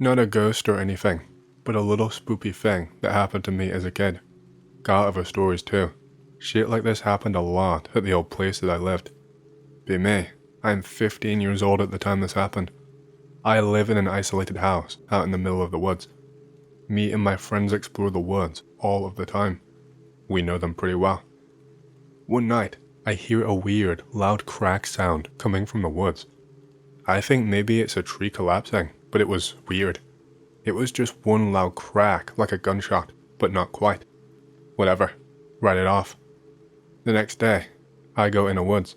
Not a ghost or anything, but a little spoopy thing that happened to me as a kid. Got other stories too. Shit like this happened a lot at the old place that I lived. Be me, I'm 15 years old at the time this happened. I live in an isolated house out in the middle of the woods. Me and my friends explore the woods all of the time. We know them pretty well. One night, I hear a weird, loud crack sound coming from the woods. I think maybe it's a tree collapsing, but it was weird. It was just one loud crack like a gunshot, but not quite. Whatever, write it off. The next day, I go in the woods.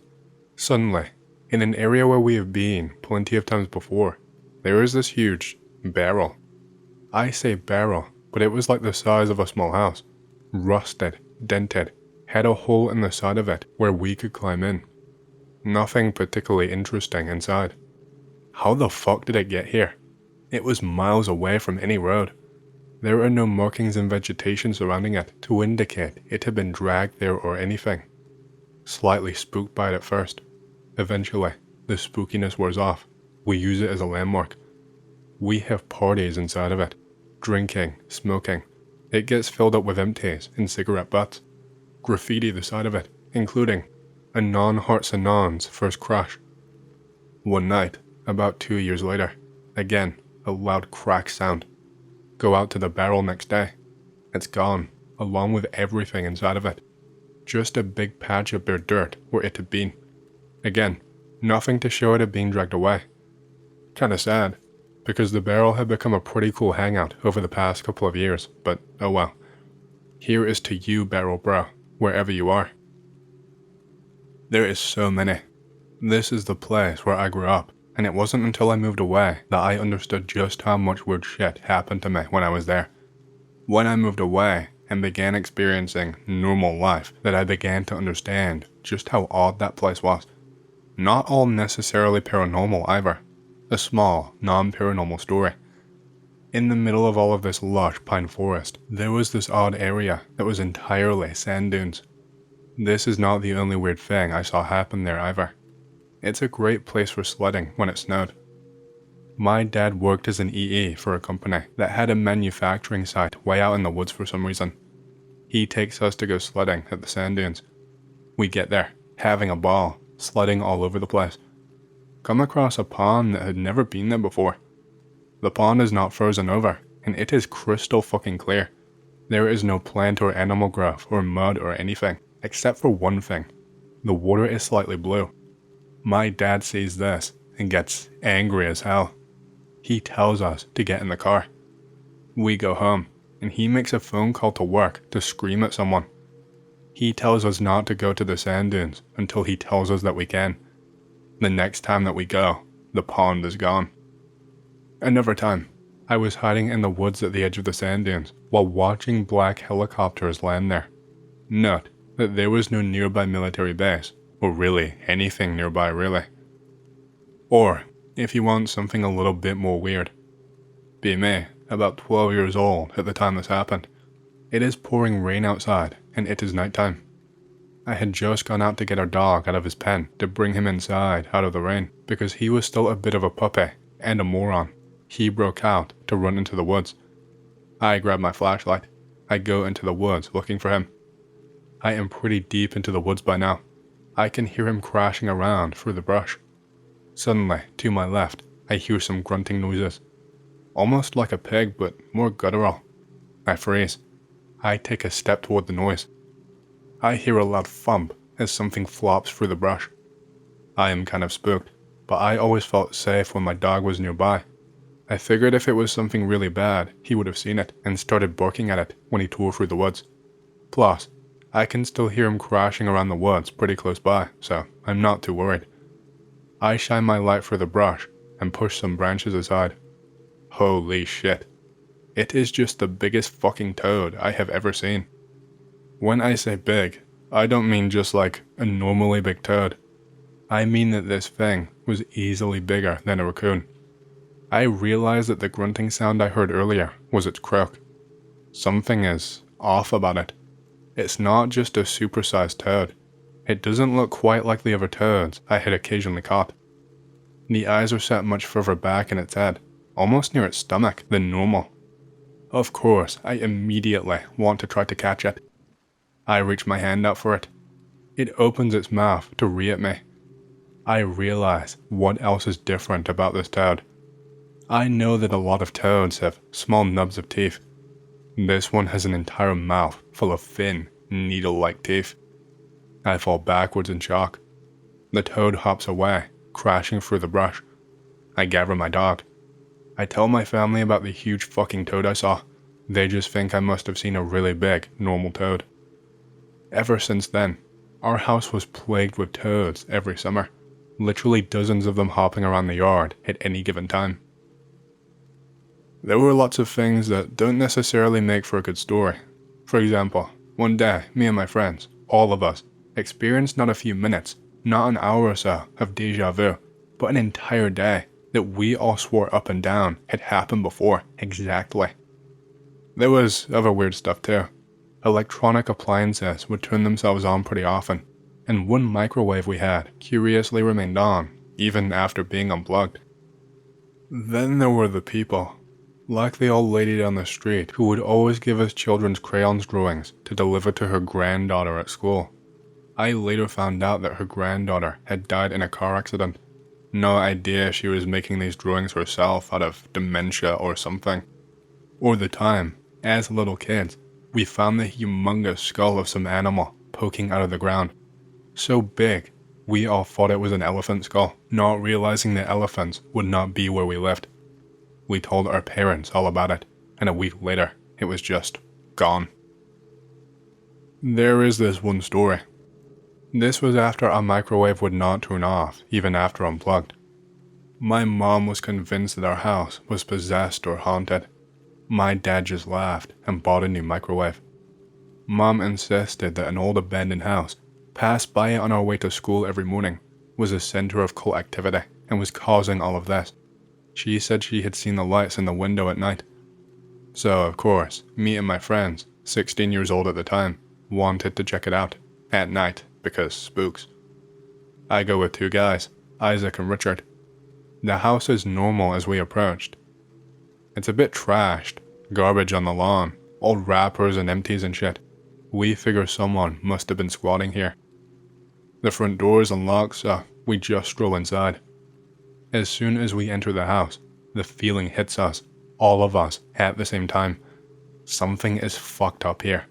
Suddenly, in an area where we have been plenty of times before, there is this huge barrel. I say barrel, but it was like the size of a small house. Rusted, dented, had a hole in the side of it where we could climb in. Nothing particularly interesting inside. How the fuck did it get here? It was miles away from any road. There are no markings and vegetation surrounding it to indicate it had been dragged there or anything. Slightly spooked by it at first. Eventually, the spookiness wears off. We use it as a landmark. We have parties inside of it. Drinking, smoking. It gets filled up with empties and cigarette butts. Graffiti the side of it, including Anon Hearts Anon's first crush. One night, about 2 years later, again, a loud crack sound. Go out to the barrel next day. It's gone, along with everything inside of it. Just a big patch of bare dirt where it had been. Again, nothing to show it had been dragged away. Kinda sad, because the barrel had become a pretty cool hangout over the past couple of years, but oh well. Here is to you, Barrel Bro, wherever you are. There is so many. This is the place where I grew up, and it wasn't until I moved away that I understood just how much weird shit happened to me when I was there. When I moved away and began experiencing normal life, that I began to understand just how odd that place was. Not all necessarily paranormal either. A small, non-paranormal story. In the middle of all of this lush pine forest, there was this odd area that was entirely sand dunes. This is not the only weird thing I saw happen there either. It's a great place for sledding when it snowed. My dad worked as an EE for a company that had a manufacturing site way out in the woods for some reason. He takes us to go sledding at the sand dunes. We get there, having a ball, sledding all over the place. Come across a pond that had never been there before. The pond is not frozen over, and it is crystal fucking clear. There is no plant or animal growth or mud or anything, except for one thing. The water is slightly blue. My dad sees this and gets angry as hell. He tells us to get in the car. We go home, and he makes a phone call to work to scream at someone. He tells us not to go to the sand dunes until he tells us that we can. The next time that we go, the pond is gone. Another time, I was hiding in the woods at the edge of the sand dunes while watching black helicopters land there. Note that there was no nearby military base, or really anything nearby really. Or, if you want something a little bit more weird, be me, about 12 years old at the time this happened. It is pouring rain outside, and it is nighttime. I had just gone out to get our dog out of his pen to bring him inside out of the rain, because he was still a bit of a puppy and a moron. He broke out to run into the woods. I grab my flashlight. I go into the woods looking for him. I am pretty deep into the woods by now. I can hear him crashing around through the brush. Suddenly, to my left, I hear some grunting noises. Almost like a pig, but more guttural. I freeze. I take a step toward the noise. I hear a loud thump as something flops through the brush. I am kind of spooked, but I always felt safe when my dog was nearby. I figured if it was something really bad, he would have seen it and started barking at it when he tore through the woods. Plus, I can still hear him crashing around the woods pretty close by, so I'm not too worried. I shine my light through the brush and push some branches aside. Holy shit. It is just the biggest fucking toad I have ever seen. When I say big, I don't mean just like a normally big toad. I mean that this thing was easily bigger than a raccoon. I realized that the grunting sound I heard earlier was its croak. Something is off about it. It's not just a supersized toad. It doesn't look quite like the other toads I had occasionally caught. The eyes are set much further back in its head, almost near its stomach, than normal. Of course, I immediately want to try to catch it. I reach my hand out for it. It opens its mouth to re at me. I realize what else is different about this toad. I know that a lot of toads have small nubs of teeth. This one has an entire mouth full of thin, needle-like teeth. I fall backwards in shock. The toad hops away, crashing through the brush. I gather my dog. I tell my family about the huge fucking toad I saw. They just think I must have seen a really big, normal toad. Ever since then, our house was plagued with toads every summer. Literally dozens of them hopping around the yard at any given time. There were lots of things that don't necessarily make for a good story. For example, one day, me and my friends, all of us, experienced not a few minutes, not an hour or so of deja vu, but an entire day that we all swore up and down had happened before, exactly. There was other weird stuff too. Electronic appliances would turn themselves on pretty often, and one microwave we had curiously remained on, even after being unplugged. Then there were the people, like the old lady down the street who would always give us children's crayons drawings to deliver to her granddaughter at school. I later found out that her granddaughter had died in a car accident. No idea she was making these drawings herself out of dementia or something. Or the time, as little kids, we found the humongous skull of some animal poking out of the ground. So big, we all thought it was an elephant skull, not realizing that elephants would not be where we lived. We told our parents all about it, and a week later, it was just gone. There is this one story. This was after our microwave would not turn off, even after unplugged. My mom was convinced that our house was possessed or haunted. My dad just laughed and bought a new microwave. Mom insisted that an old abandoned house, passed by it on our way to school every morning, was a center of cult activity and was causing all of this. She said she had seen the lights in the window at night. So, of course, me and my friends, 16 years old at the time, wanted to check it out, at night, because spooks. I go with two guys, Isaac and Richard. The house is normal as we approached. It's a bit trashed, garbage on the lawn, old wrappers and empties and shit. We figure someone must have been squatting here. The front door is unlocked, so we just stroll inside. As soon as we enter the house, the feeling hits us, all of us, at the same time. Something is fucked up here.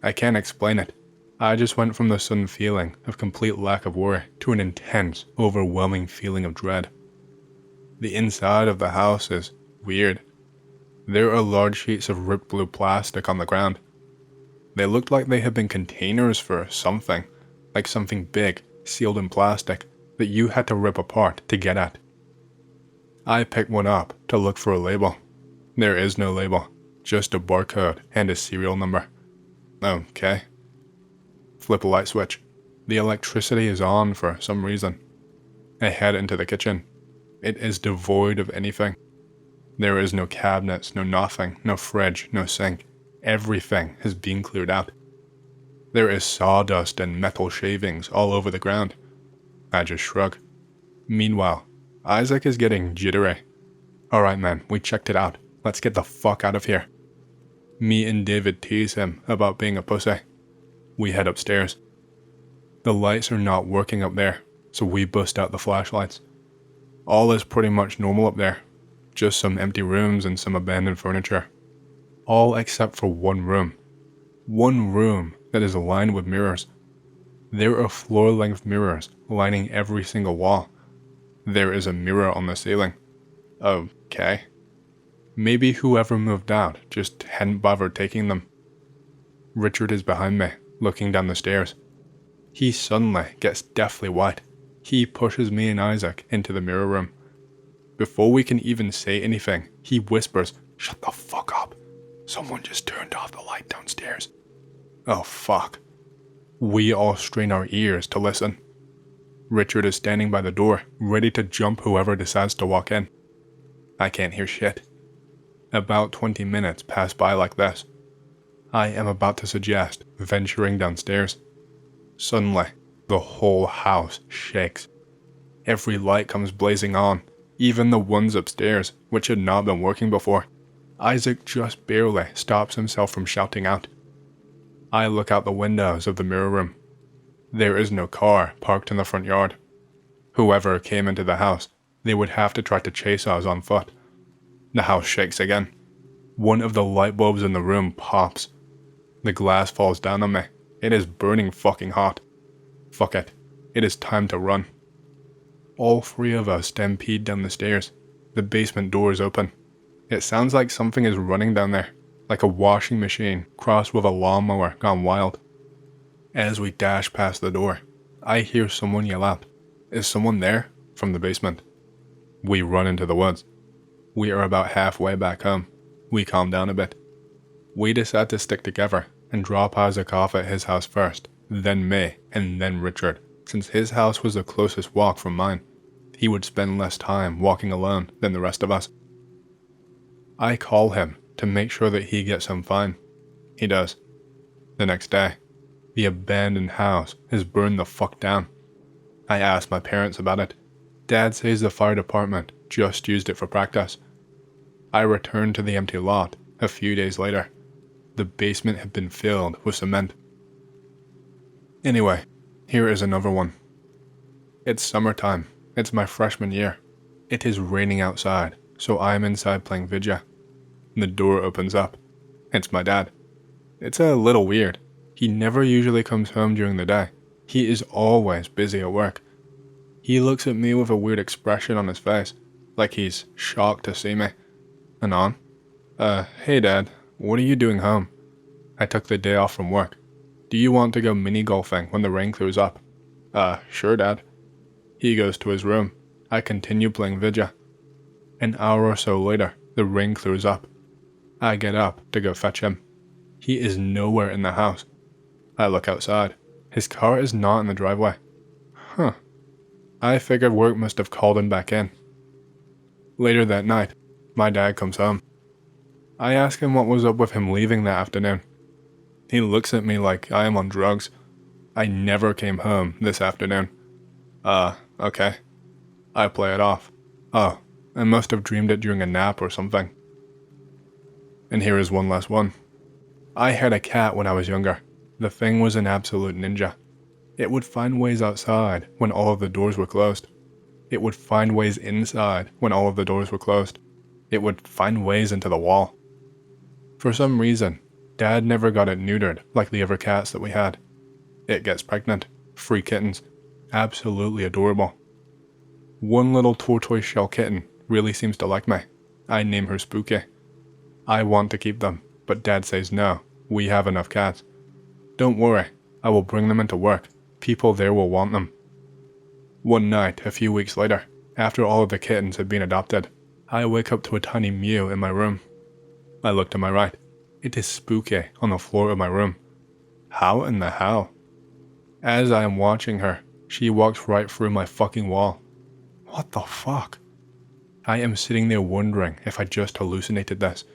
I can't explain it. I just went from the sudden feeling of complete lack of worry to an intense, overwhelming feeling of dread. The inside of the house is weird. There are large sheets of ripped blue plastic on the ground. They looked like they had been containers for something, like something big, sealed in plastic, that you had to rip apart to get at. I picked one up to look for a label. There is no label, just a barcode and a serial number. Okay. Flip a light switch. The electricity is on for some reason. I head into the kitchen. It is devoid of anything. There is no cabinets, no nothing, no fridge, no sink. Everything has been cleared out. There is sawdust and metal shavings all over the ground. I just shrug. Meanwhile, Isaac is getting jittery. Alright man, we checked it out. Let's get the fuck out of here. Me and David tease him about being a pussy. We head upstairs. The lights are not working up there, so we bust out the flashlights. All is pretty much normal up there. Just some empty rooms and some abandoned furniture. All except for one room. One room that is lined with mirrors. There are floor-length mirrors lining every single wall. There is a mirror on the ceiling. Okay. Maybe whoever moved out just hadn't bothered taking them. Richard is behind me, looking down the stairs. He suddenly gets deathly white. He pushes me and Isaac into the mirror room. Before we can even say anything, he whispers, "Shut the fuck up. Someone just turned off the light downstairs." Oh fuck. We all strain our ears to listen. Richard is standing by the door, ready to jump whoever decides to walk in. I can't hear shit. About 20 minutes pass by like this. I am about to suggest venturing downstairs. Suddenly, the whole house shakes. Every light comes blazing on. Even the ones upstairs, which had not been working before. Isaac just barely stops himself from shouting out. I look out the windows of the mirror room. There is no car parked in the front yard. Whoever came into the house, they would have to try to chase us on foot. The house shakes again. One of the light bulbs in the room pops. The glass falls down on me. It is burning fucking hot. Fuck it. It is time to run. All three of us stampede down the stairs. The basement door is open. It sounds like something is running down there, like a washing machine crossed with a lawnmower gone wild. As we dash past the door, I hear someone yell out, "Is someone there?" from the basement. We run into the woods. We are about halfway back home. We calm down a bit. We decide to stick together and drop Isaac off at his house first, then me, and then Richard, since his house was the closest walk from mine. He would spend less time walking alone than the rest of us. I call him to make sure that he gets home fine. He does. The next day, the abandoned house is burned the fuck down. I asked my parents about it. Dad says the fire department just used it for practice. I returned to the empty lot a few days later. The basement had been filled with cement. Anyway, here is another one. It's summertime. It's my freshman year. It is raining outside, so I am inside playing Vidya. The door opens up. It's my dad. It's a little weird. He never usually comes home during the day. He is always busy at work. He looks at me with a weird expression on his face, like he's shocked to see me. And on, "Hey Dad, what are you doing home? I took the day off from work. Do you want to go mini golfing when the rain clears up?" Sure Dad." He goes to his room. I continue playing Vidya. An hour or so later, the rain clears up. I get up to go fetch him. He is nowhere in the house. I look outside. His car is not in the driveway. I figured work must have called him back in. Later that night, my dad comes home. I ask him what was up with him leaving that afternoon. He looks at me like I am on drugs. "I never came home this afternoon." Okay. I play it off. "Oh, I must have dreamed it during a nap or something." And here is one last one. I had a cat when I was younger. The thing was an absolute ninja. It would find ways outside when all of the doors were closed. It would find ways inside when all of the doors were closed. It would find ways into the wall. For some reason, Dad never got it neutered like the other cats that we had. It gets pregnant. 3 kittens. Absolutely adorable. One little tortoise shell kitten really seems to like me. I name her Spooky. I want to keep them, but Dad says no, we have enough cats. "Don't worry, I will bring them into work. People there will want them." One night, a few weeks later, after all of the kittens had been adopted, I wake up to a tiny mew in my room. I look to my right. It is Spooky on the floor of my room. How in the hell? As I am watching her, she walks right through my fucking wall. What the fuck? I am sitting there wondering if I just hallucinated this.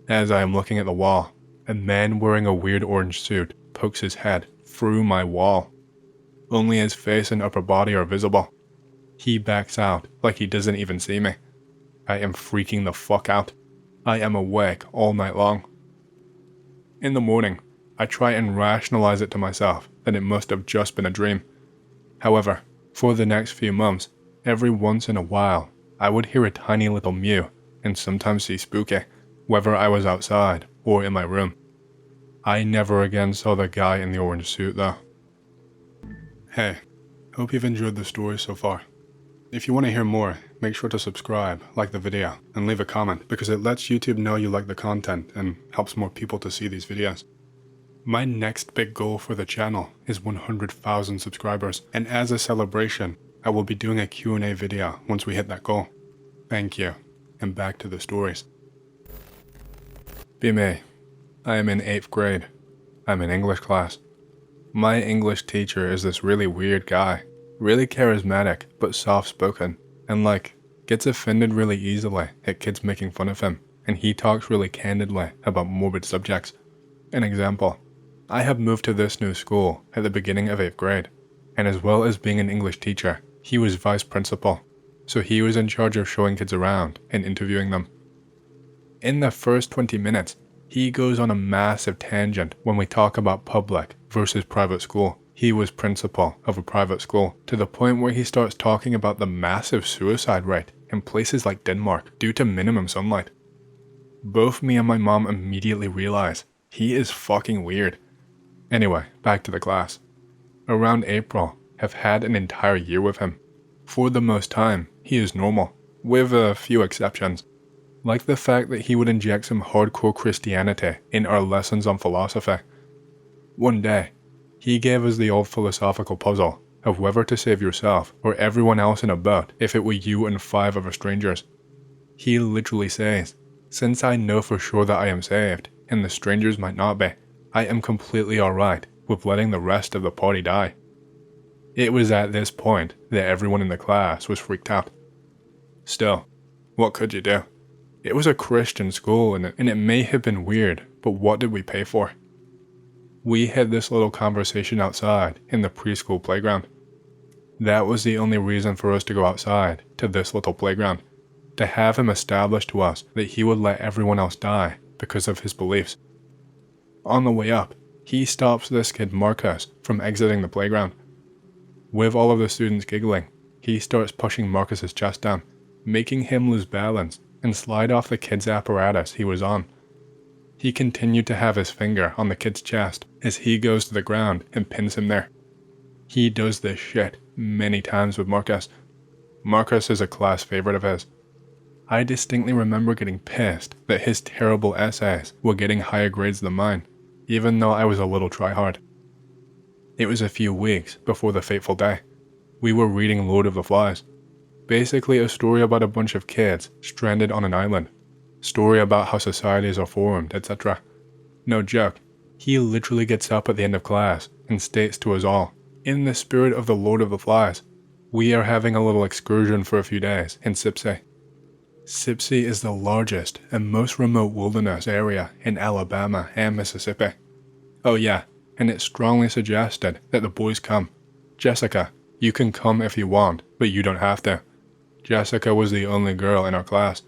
As I am looking at the wall, a man wearing a weird orange suit pokes his head through my wall. Only his face and upper body are visible. He backs out like he doesn't even see me. I am freaking the fuck out. I am awake all night long. In the morning, I try and rationalize it to myself that it must have just been a dream. However, for the next few months, every once in a while, I would hear a tiny little mew and sometimes see Spooky, whether I was outside or in my room. I never again saw the guy in the orange suit though. Hey, hope you've enjoyed the story so far. If you want to hear more, make sure to subscribe, like the video, and leave a comment because it lets YouTube know you like the content and helps more people to see these videos. My next big goal for the channel is 100,000 subscribers, and as a celebration, I will be doing a Q&A video once we hit that goal. Thank you, and back to the stories. Be me. I am in 8th grade. I'm in English class. My English teacher is this really weird guy, really charismatic but soft-spoken, and gets offended really easily at kids making fun of him, and he talks really candidly about morbid subjects. An example, I have moved to this new school at the beginning of 8th grade, and as well as being an English teacher, he was vice principal. so he was in charge of showing kids around and interviewing them. In the first 20 minutes, he goes on a massive tangent when we talk about public versus private school. He was principal of a private school, to the point where he starts talking about the massive suicide rate in places like Denmark due to minimum sunlight. Both me and my mom immediately realize he is fucking weird. Anyway, back to the class. Around April, have had an entire year with him. For the most time, he is normal, with a few exceptions, like the fact that he would inject some hardcore Christianity in our lessons on philosophy. One day, he gave us the old philosophical puzzle of whether to save yourself or everyone else in a boat if it were you and 5 other strangers. He literally says, "Since I know for sure that I am saved, and the strangers might not be, I am completely alright with letting the rest of the party die." It was at this point that everyone in the class was freaked out. Still, what could you do? It was a Christian school and it may have been weird, but what did we pay for? We had this little conversation outside in the preschool playground. That was the only reason for us to go outside to this little playground, to have him establish to us that he would let everyone else die because of his beliefs. On the way up, he stops this kid Marcus from exiting the playground. With all of the students giggling, he starts pushing Marcus's chest down, making him lose balance and slide off the kid's apparatus he was on. He continued to have his finger on the kid's chest as he goes to the ground and pins him there. He does this shit many times with Marcus. Marcus is a class favorite of his. I distinctly remember getting pissed that his terrible essays were getting higher grades than mine, even though I was a little tryhard. It was a few weeks before the fateful day. We were reading Lord of the Flies. Basically a story about a bunch of kids stranded on an island. Story about how societies are formed, etc. No joke, he literally gets up at the end of class and states to us all, in the spirit of the Lord of the Flies, we are having a little excursion for a few days in Sipsey. Sipsey is the largest and most remote wilderness area in Alabama and Mississippi. Oh yeah, and it's strongly suggested that the boys come. Jessica, you can come if you want, but you don't have to. Jessica was the only girl in our class.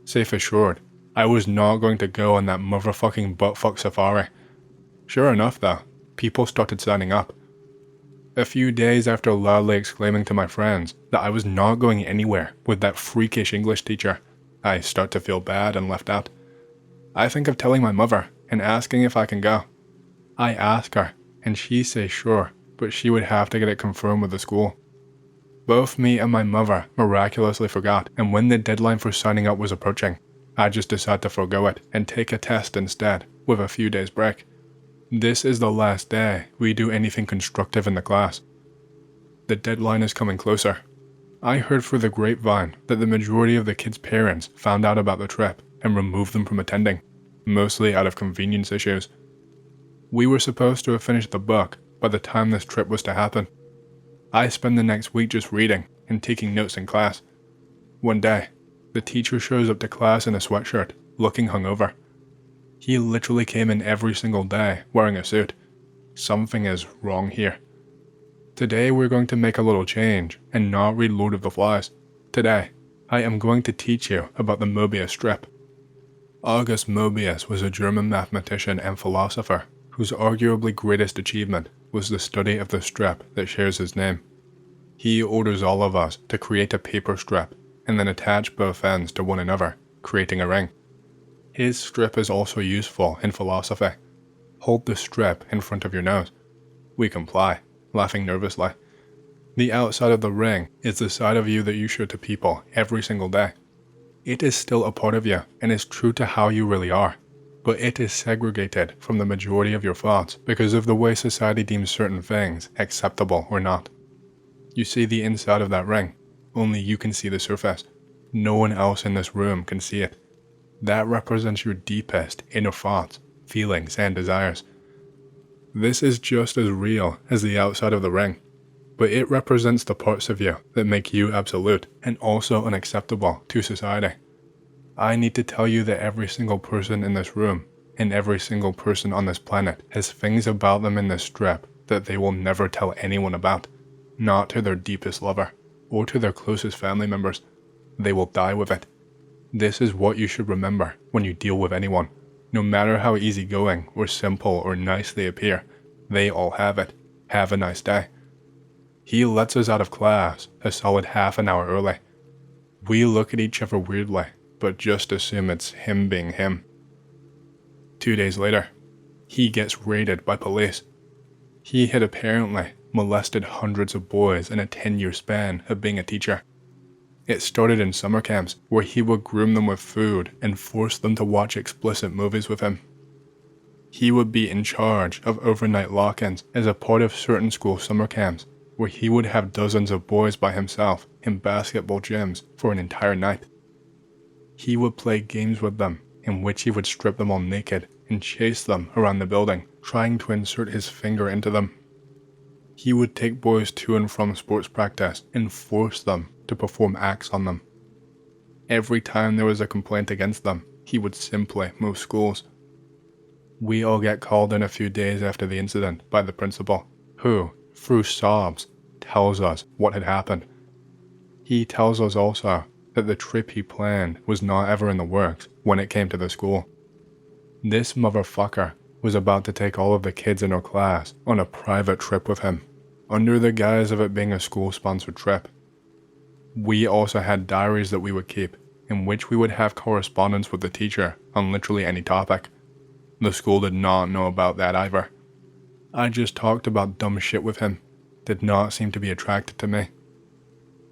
Safe assured, I was not going to go on that motherfucking buttfuck safari. Sure enough though, people started signing up. A few days after loudly exclaiming to my friends that I was not going anywhere with that freakish English teacher, I start to feel bad and left out. I think of telling my mother and asking if I can go. I ask her, and she says sure, but she would have to get it confirmed with the school. Both me and my mother miraculously forgot, and when the deadline for signing up was approaching, I just decided to forgo it and take a test instead, with a few days break. This is the last day we do anything constructive in the class. The deadline is coming closer. I heard through the grapevine that the majority of the kids' parents found out about the trip and removed them from attending, mostly out of convenience issues. We were supposed to have finished the book by the time this trip was to happen. I spend the next week just reading and taking notes in class. One day, the teacher shows up to class in a sweatshirt, looking hungover. He literally came in every single day wearing a suit. Something is wrong here. Today we're going to make a little change and not read Lord of the Flies. Today, I am going to teach you about the Mobius Strip. August Mobius was a German mathematician and philosopher whose arguably greatest achievement was the study of the strip that shares his name. He orders all of us to create a paper strip and then attach both ends to one another, creating a ring. His strip is also useful in philosophy. Hold the strip in front of your nose. We comply, laughing nervously. The outside of the ring is the side of you that you show to people every single day. It is still a part of you and is true to how you really are, but it is segregated from the majority of your thoughts because of the way society deems certain things acceptable or not. You see the inside of that ring, only you can see the surface. No one else in this room can see it. That represents your deepest inner thoughts, feelings, and desires. This is just as real as the outside of the ring, but it represents the parts of you that make you absolute and also unacceptable to society. I need to tell you that every single person in this room and every single person on this planet has things about them in this strip that they will never tell anyone about, not to their deepest lover. or to their closest family members, they will die with it. This is what you should remember when you deal with anyone. No matter how easygoing or simple or nice they appear, they all have it. Have a nice day. He lets us out of class a solid half an hour early. We look at each other weirdly, but just assume it's him being him. 2 days later, he gets raided by police. He had apparently molested hundreds of boys in a 10-year span of being a teacher. It started in summer camps where he would groom them with food and force them to watch explicit movies with him. He would be in charge of overnight lock-ins as a part of certain school summer camps where he would have dozens of boys by himself in basketball gyms for an entire night. He would play games with them in which he would strip them all naked and chase them around the building, trying to insert his finger into them. He would take boys to and from sports practice and force them to perform acts on them. Every time there was a complaint against them, he would simply move schools. We all get called in a few days after the incident by the principal, who, through sobs, tells us what had happened. He tells us also that the trip he planned was not ever in the works when it came to the school. This motherfucker was about to take all of the kids in our class on a private trip with him, under the guise of it being a school-sponsored trip. We also had diaries that we would keep, in which we would have correspondence with the teacher on literally any topic. The school did not know about that either. I just talked about dumb shit with him, did not seem to be attracted to me.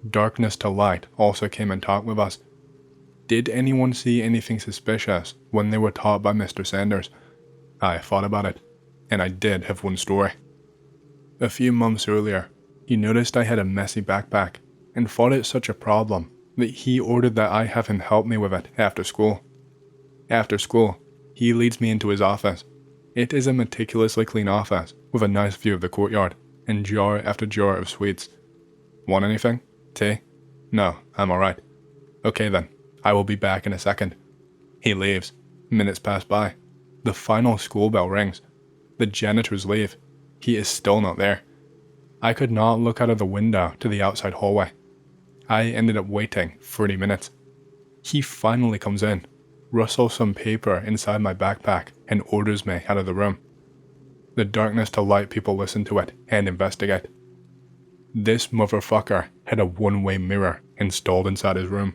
Darkness to Light also came and talked with us. Did anyone see anything suspicious when they were taught by Mr. Sanders? I thought about it, and I did have one story. A few months earlier, he noticed I had a messy backpack and thought it such a problem that he ordered that I have him help me with it after school. After school, he leads me into his office. It is a meticulously clean office with a nice view of the courtyard and jar after jar of sweets. Want anything? Tea? No, I'm alright. Okay then, I will be back in a second. He leaves. Minutes pass by. The final school bell rings. The janitors leave. He is still not there. I could not look out of the window to the outside hallway. I ended up waiting 30 minutes. He finally comes in, rustles some paper inside my backpack, and orders me out of the room. The Darkness to Light people listen to it and investigate. This motherfucker had a one-way mirror installed inside his room.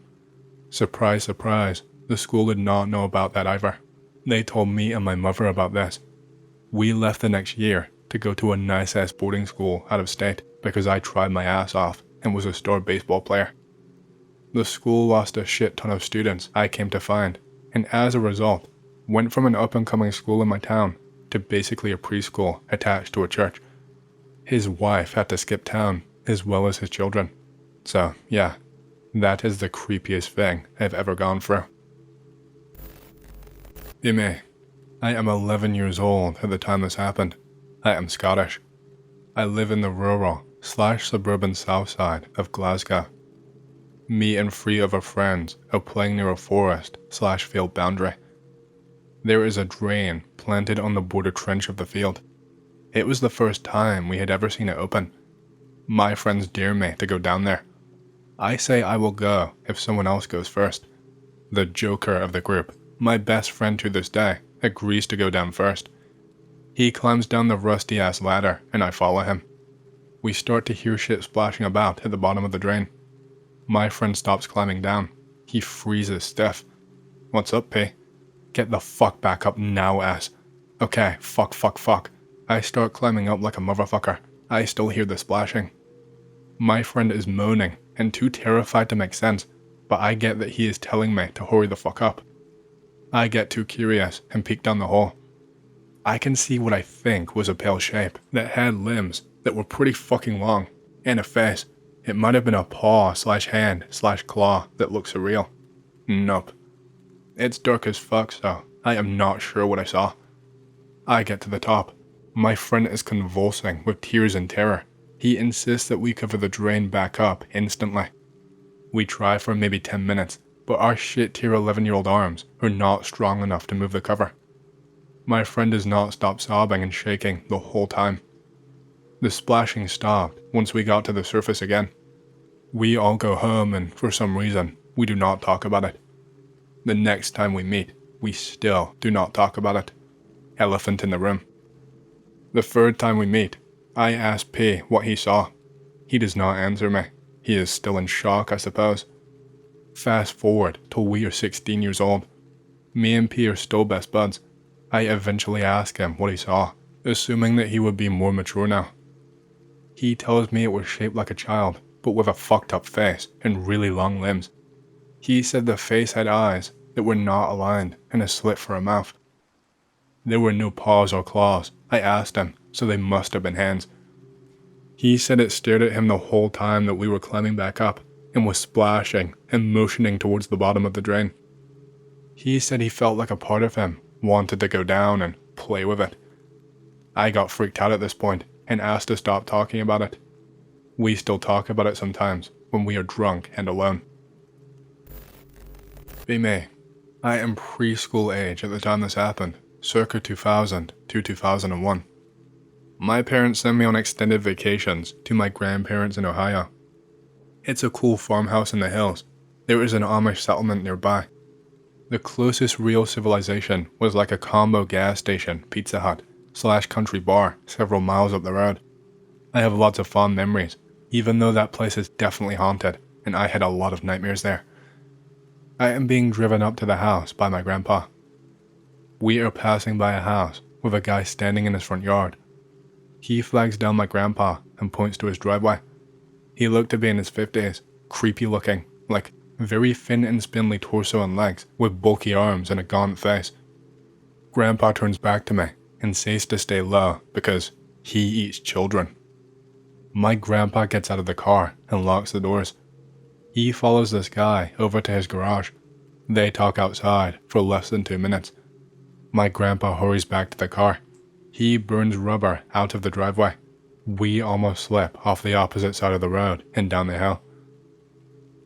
Surprise, surprise, the school did not know about that either. They told me and my mother about this. We left the next year to go to a nice-ass boarding school out of state because I tried my ass off and was a star baseball player. The school lost a shit ton of students I came to find, and as a result, went from an up-and-coming school in my town to basically a preschool attached to a church. His wife had to skip town, as well as his children. So, yeah, that is the creepiest thing I've ever gone through. Me. I am 11 years old at the time this happened. I am Scottish. I live in the rural/suburban south side of Glasgow. Me and 3 other friends are playing near a forest/field boundary. There is a drain planted on the border trench of the field. It was the first time we had ever seen it open. My friends dare me to go down there. I say I will go if someone else goes first. The joker of the group, my best friend to this day, agrees to go down first. He climbs down the rusty-ass ladder and I follow him. We start to hear shit splashing about at the bottom of the drain. My friend stops climbing down. He freezes stiff. What's up, P? Get the fuck back up now, ass. Okay, fuck. I start climbing up like a motherfucker. I still hear the splashing. My friend is moaning and too terrified to make sense, but I get that he is telling me to hurry the fuck up. I get too curious and peek down the hole. I can see what I think was a pale shape that had limbs that were pretty fucking long, and a face. It might have been a paw/hand/claw that looked surreal. Nope. It's dark as fuck, so I am not sure what I saw. I get to the top. My friend is convulsing with tears and terror. He insists that we cover the drain back up instantly. We try for maybe 10 minutes, but our shit-tier 11-year-old arms are not strong enough to move the cover. My friend does not stop sobbing and shaking the whole time. The splashing stopped once we got to the surface again. We all go home and for some reason, we do not talk about it. The next time we meet, we still do not talk about it. Elephant in the room. The third time we meet, I ask P what he saw. He does not answer me. He is still in shock, I suppose. Fast forward till we are 16 years old. Me and P are still best buds. I eventually ask him what he saw, assuming that he would be more mature now. He tells me it was shaped like a child, but with a fucked up face and really long limbs. He said the face had eyes that were not aligned and a slit for a mouth. There were no paws or claws, I asked him, so they must have been hands. He said it stared at him the whole time that we were climbing back up and was splashing and motioning towards the bottom of the drain. He said he felt like a part of him wanted to go down and play with it. I got freaked out at this point and asked to stop talking about it. We still talk about it sometimes when we are drunk and alone. Be me. I am preschool age at the time this happened, circa 2000 to 2001. My parents sent me on extended vacations to my grandparents in Ohio. It's a cool farmhouse in the hills. There is an Amish settlement nearby. The closest real civilization was like a combo gas station, Pizza Hut, / country bar several miles up the road. I have lots of fond memories, even though that place is definitely haunted, and I had a lot of nightmares there. I am being driven up to the house by my grandpa. We are passing by a house with a guy standing in his front yard. He flags down my grandpa and points to his driveway. He looked to be in his 50s, creepy looking, like very thin and spindly torso and legs with bulky arms and a gaunt face. Grandpa turns back to me and says to stay low because he eats children. My grandpa gets out of the car and locks the doors. He follows this guy over to his garage. They talk outside for less than 2 minutes. My grandpa hurries back to the car. He burns rubber out of the driveway. We almost slip off the opposite side of the road and down the hill.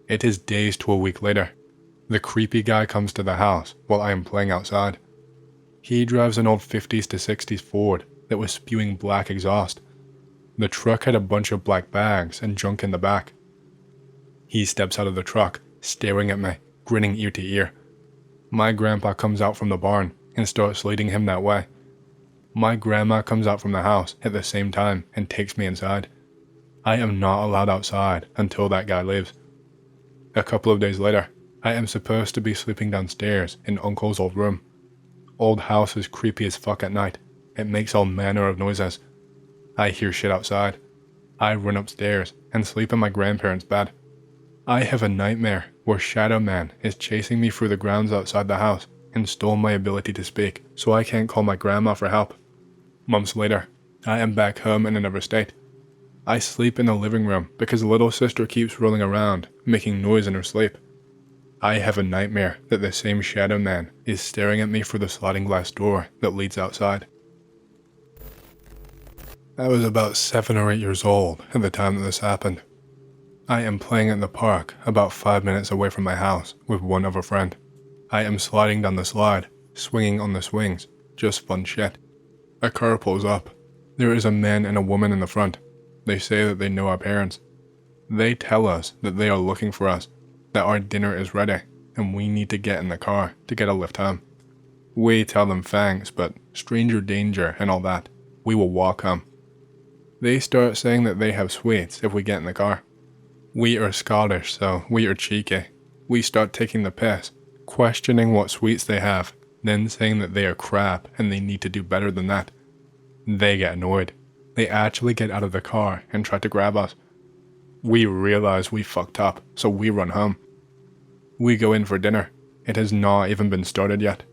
It is days to a week later. The creepy guy comes to the house while I am playing outside. He drives an old 50s to 60s Ford that was spewing black exhaust. The truck had a bunch of black bags and junk in the back. He steps out of the truck, staring at me, grinning ear to ear. My grandpa comes out from the barn and starts leading him that way. My grandma comes out from the house at the same time and takes me inside. I am not allowed outside until that guy leaves. A couple of days later, I am supposed to be sleeping downstairs in Uncle's old room. Old house is creepy as fuck at night. It makes all manner of noises. I hear shit outside. I run upstairs and sleep in my grandparents' bed. I have a nightmare where Shadow Man is chasing me through the grounds outside the house and stole my ability to speak, so I can't call my grandma for help. Months later, I am back home in another state. I sleep in the living room because little sister keeps rolling around, making noise in her sleep. I have a nightmare that the same Shadow Man is staring at me through the sliding glass door that leads outside. I was about 7 or 8 years old at the time that this happened. I am playing in the park about 5 minutes away from my house with one other friend. I am sliding down the slide, swinging on the swings, just fun shit. A car pulls up. There is a man and a woman in the front. They say that they know our parents. They tell us that they are looking for us, that our dinner is ready, and we need to get in the car to get a lift home. We tell them thanks, but stranger danger and all that. We will walk home. They start saying that they have sweets if we get in the car. We are Scottish, so we are cheeky. We start taking the piss, questioning what sweets they have, then saying that they are crap and they need to do better than that. They get annoyed. They actually get out of the car and try to grab us. We realize we fucked up, so we run home. We go in for dinner. It has not even been started yet.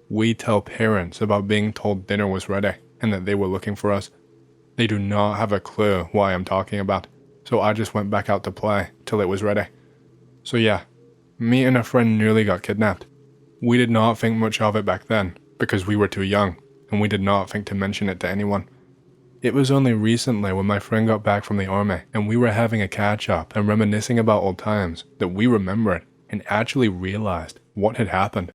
We tell parents about being told dinner was ready and that they were looking for us. They do not have a clue what I am talking about, so I just went back out to play till it was ready. So yeah, me and a friend nearly got kidnapped. We did not think much of it back then because we were too young, and we did not think to mention it to anyone. It was only recently when my friend got back from the army and we were having a catch up and reminiscing about old times that we remembered and actually realized what had happened.